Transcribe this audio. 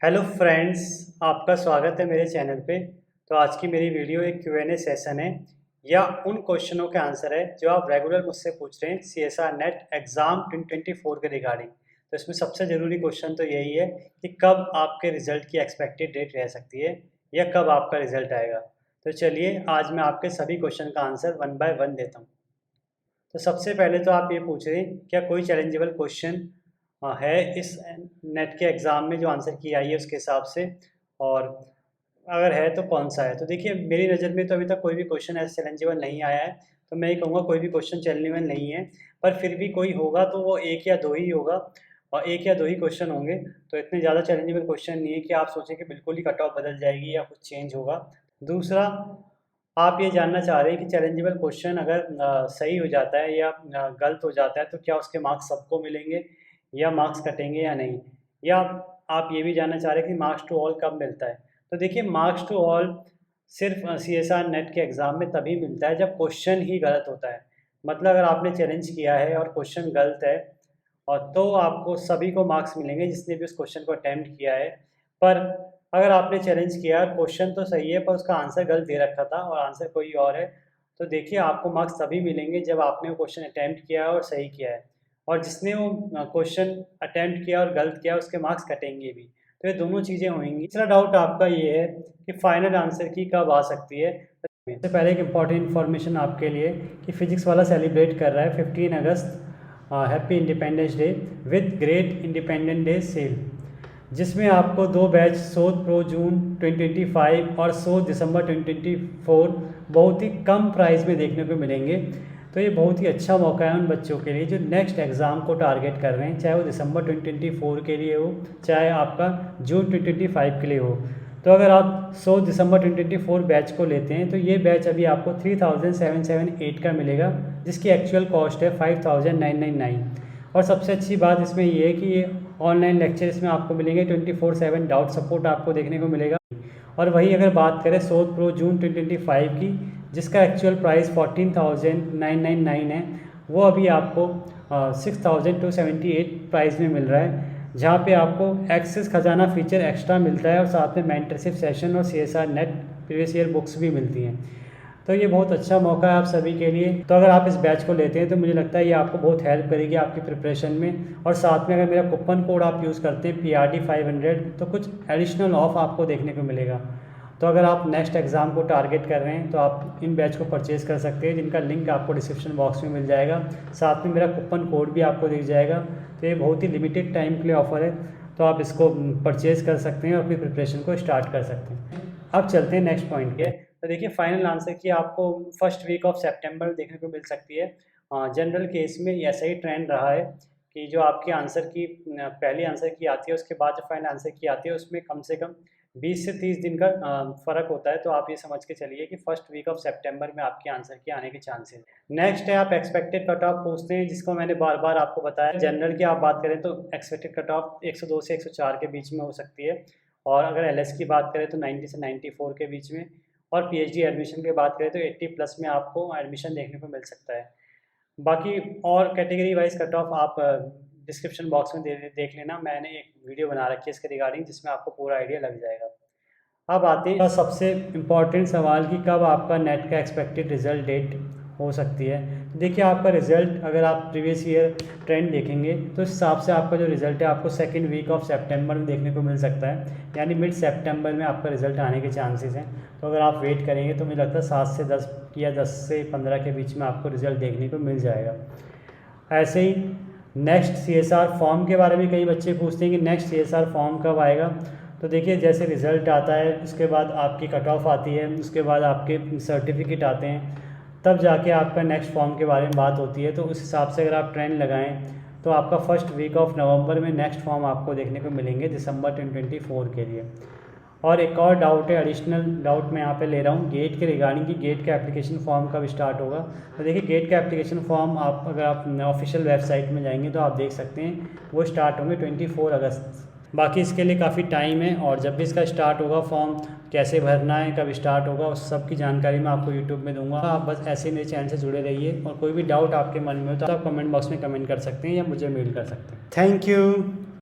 Hello friends, आपका स्वागत है मेरे चैनल पे। तो आज की मेरी वीडियो एक Q&A सेशन है या उन क्वेश्चनों के आंसर है जो आप रेगुलर मुझसे पूछ रहे हैं CSR नेट एग्ज़ाम 2024 के रिगार्डिंग। तो इसमें सबसे ज़रूरी क्वेश्चन तो यही है कि कब आपके रिज़ल्ट की एक्सपेक्टेड डेट रह सकती है या कब आपका रिज़ल्ट आएगा। तो चलिए आज मैं आपके सभी क्वेश्चन का आंसर वन बाय वन देता हूँ। तो सबसे पहले तो आप ये पूछ रहे हैं क्या कोई चैलेंजेबल क्वेश्चन है इस नेट के एग्ज़ाम में जो आंसर की आई है उसके हिसाब से, और अगर है तो कौन सा है। तो देखिए मेरी नज़र में तो अभी तक कोई भी क्वेश्चन ऐसा चैलेंजेबल नहीं आया है, तो मैं ये कहूँगा कोई भी क्वेश्चन चैलेंजेबल नहीं है। पर फिर भी कोई होगा तो वो एक या दो ही होगा और एक या दो ही क्वेश्चन होंगे। तो इतने ज़्यादा चैलेंजेबल क्वेश्चन नहीं है कि आप सोचें कि बिल्कुल ही कट ऑफ बदल जाएगी या कुछ चेंज होगा। दूसरा, आप ये जानना चाह रहे हैं कि चैलेंजेबल क्वेश्चन अगर सही हो जाता है या गलत हो जाता है तो क्या उसके मार्क्स सबको मिलेंगे या मार्क्स कटेंगे या नहीं, या आप ये भी जानना चाह रहे हैं कि मार्क्स टू ऑल कब मिलता है। तो देखिए मार्क्स टू ऑल सिर्फ CSR नेट के एग्ज़ाम में तभी मिलता है जब क्वेश्चन ही गलत होता है। मतलब अगर आपने चैलेंज किया है और क्वेश्चन गलत है और तो आपको सभी को मार्क्स मिलेंगे जिसने भी उस क्वेश्चन को अटेम्प्ट किया है। पर अगर आपने चैलेंज किया और क्वेश्चन तो सही है पर उसका आंसर गलत दे रखा था और आंसर कोई और है, तो देखिए आपको मार्क्स तभी मिलेंगे जब आपने वो क्वेश्चन अटेम्प्ट किया है और सही किया है, और जिसने वो क्वेश्चन अटेम्प्ट किया और गलत किया उसके मार्क्स कटेंगे भी। तो ये दोनों चीज़ें होंगी। तीसरा डाउट आपका ये है कि फाइनल आंसर की कब आ सकती है। सबसे पहले एक इम्पॉर्टेंट इन्फॉर्मेशन आपके लिए कि फिजिक्स वाला सेलिब्रेट कर रहा है 15 अगस्त happy independence day with great independent day sale, जिसमें आपको दो बैच 100 प्रो जून 2025 और 100 दिसंबर 2024 बहुत ही कम प्राइस में देखने को मिलेंगे। तो ये बहुत ही अच्छा मौका है उन बच्चों के लिए जो नेक्स्ट एग्ज़ाम को टारगेट कर रहे हैं, चाहे वो दिसंबर 2024 के लिए हो चाहे आपका जून 2025 के लिए हो। तो अगर आप 100 दिसंबर 2024 बैच को लेते हैं तो ये बैच अभी आपको 3778 का मिलेगा, जिसकी एक्चुअल कॉस्ट है 5999। और सबसे अच्छी बात इसमें ये है कि ये ऑनलाइन लेक्चर इसमें आपको मिलेंगे, 24/7 डाउट सपोर्ट आपको देखने को मिलेगा। और वही अगर बात करें 100 प्रो जून 2025 की, जिसका एक्चुअल प्राइस 14,999 है, वो अभी आपको 6,278 प्राइस में मिल रहा है, जहाँ पे आपको एक्सेस खजाना फीचर एक्स्ट्रा मिलता है और साथ में मेंटरशिप सेशन और CSR net previous year books भी मिलती हैं। तो ये बहुत अच्छा मौका है आप सभी के लिए। तो अगर आप इस बैच को लेते हैं तो मुझे लगता है ये आपको बहुत हेल्प करेगी आपकी प्रिपरेशन में, और साथ में अगर मेरा कूपन कोड आप यूज़ करते हैं PRD 500 तो कुछ एडिशनल ऑफ आपको देखने को मिलेगा। तो अगर आप नेक्स्ट एग्ज़ाम को टारगेट कर रहे हैं तो आप इन बैच को परचेज़ कर सकते हैं, जिनका लिंक आपको डिस्क्रिप्शन बॉक्स में मिल जाएगा। साथ में मेरा कूपन कोड भी आपको दिख जाएगा। तो ये बहुत ही लिमिटेड टाइम के लिए ऑफ़र है, तो आप इसको परचेज़ कर सकते हैं और अपनी प्रिपरेशन को स्टार्ट कर सकते हैं। अब चलते हैं नेक्स्ट पॉइंट पे। तो देखिए फाइनल आंसर की आपको फर्स्ट वीक ऑफ सितंबर देखने को मिल सकती है। जनरल केस में ऐसा ही ट्रेंड रहा है कि जो आपके आंसर की पहली आंसर की आती है उसके बाद जो फाइनल आंसर की आती है उसमें कम से कम 20 से 30 दिन का फ़र्क होता है। तो आप ये समझ के चलिए कि फर्स्ट वीक ऑफ सितंबर में आपके आंसर के आने के चांसेस। नेक्स्ट है आप एक्सपेक्टेड कट ऑफ पूछते हैं, जिसको मैंने बार बार आपको बताया। जनरल की आप बात करें तो एक्सपेक्टेड कट ऑफ 102 से 104 के बीच में हो सकती है, और अगर LS की बात करें तो 90 से 94 के बीच में, और PhD एडमिशन की बात करें तो 80 प्लस में आपको एडमिशन देखने को मिल सकता है। बाकी और कैटेगरी वाइज कट ऑफ आप डिस्क्रिप्शन बॉक्स में देख लेना, मैंने एक वीडियो बना रखी है इसके रिगार्डिंग जिसमें आपको पूरा आइडिया लग जाएगा। अब आते हैं सबसे इम्पॉर्टेंट सवाल कि कब आपका नेट का एक्सपेक्टेड रिज़ल्ट डेट हो सकती है। तो देखिए आपका रिज़ल्ट अगर आप प्रीवियस ईयर ट्रेंड देखेंगे तो इस हिसाब से आपका जो रिज़ल्ट है आपको सेकेंड वीक ऑफ सितंबर में देखने को मिल सकता है, यानी मिड सितंबर में आपका रिज़ल्ट आने के चांसेस हैं। तो अगर आप वेट करेंगे तो मुझे लगता है 7 से 10 या 10 से 15 के बीच में आपको रिज़ल्ट देखने को मिल जाएगा। ऐसे ही नेक्स्ट CSR फॉर्म के बारे में कई बच्चे पूछते हैं कि नेक्स्ट CSR फॉर्म कब आएगा। तो देखिए जैसे रिज़ल्ट आता है उसके बाद आपकी कट ऑफ आती है, उसके बाद आपके सर्टिफिकेट आते हैं, तब जाके आपका नेक्स्ट फॉर्म के बारे में बात होती है। तो उस हिसाब से अगर आप ट्रेंड लगाएं तो आपका फर्स्ट वीक ऑफ नवंबर में नेक्स्ट फॉर्म आपको देखने को मिलेंगे दिसंबर 2024 के लिए। और एक और डाउट है, एडिशनल डाउट मैं यहाँ पे ले रहा हूँ गेट के रिगार्डिंग, कि गेट का एप्लीकेशन फॉर्म कब स्टार्ट होगा। तो देखिए गेट का एप्लीकेशन फॉर्म आप अगर आप ऑफिशियल वेबसाइट में जाएंगे तो आप देख सकते हैं वो स्टार्ट होंगे 24 अगस्त। बाकी इसके लिए काफ़ी टाइम है, और जब भी इसका स्टार्ट होगा फॉर्म कैसे भरना है कब स्टार्ट होगा उस सब की जानकारी मैं आपको यूट्यूब में दूंगा। आप बस ऐसे ही मेरे चैनल से जुड़े रहिए, और कोई भी डाउट आपके मन में हो तो आप कमेंट बॉक्स में कमेंट कर सकते हैं या मुझे मेल कर सकते हैं। Thank you.